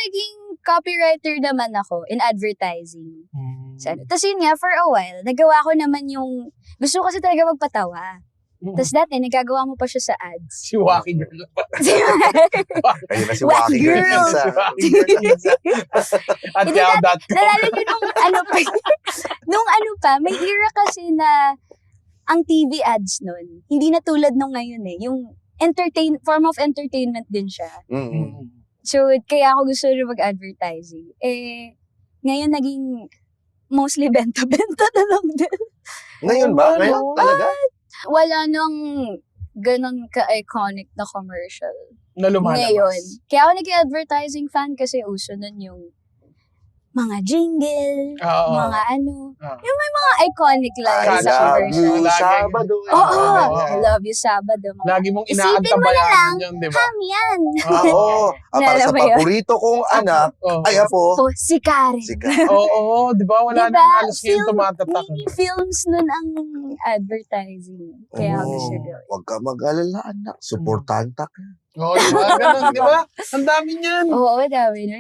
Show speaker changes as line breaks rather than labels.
naging copywriter naman ako in advertising.
Hmm.
Tapos yun nga, for a while, nagawa ko naman yung, gusto ko kasi talaga magpatawa. Tapos dati, nagagawa mo pa siya sa ads.
Si Wacky Girl.
Ayun na si
Wacky
Wacky
Girl.
Girl.
At
Hindi nalala nyo nung ano pa, may era kasi na ang TV ads nun, hindi na tulad nung ngayon eh. Yung form of entertainment din siya.
Mm.
So, kaya ako gusto rin mag-advertising. Ngayon naging mostly benta-benta na lang din.
Ngayon ba? Ngayon talaga?
Wala nang ganun ka-iconic na commercial.
Na lumalabas.
Ngayon. Kaya ako nag-advertising fan kasi uso nun yung mga jingle,
Oo.
mga ano,
Oo.
yung may mga iconic
I
lines
Kala
sa
love
commercial.
you,
Lagi.
Sabado.
Oo,
Oo.
I love you, Sabado. Mga
Lagi mong
Isipin mo na lang,
inaantabayanan yun, di ba?
ham yan.
Oo. Para
Naalala
sa
mo yun?
paborito kong anak,
Oo.
ay apo,
Po, si Karen.
si Ka.
Oo, di ba? Wala
Diba?
nang halos ngayon tumatatak.
Mini-films nun ang advertising. Kaya ako gusto gawin.
Huwag ka mag-alala, anak. Supportanta ka.
Oo, di ba? Ganun, di ba? Ang dami niyan.
Oo, dami nun.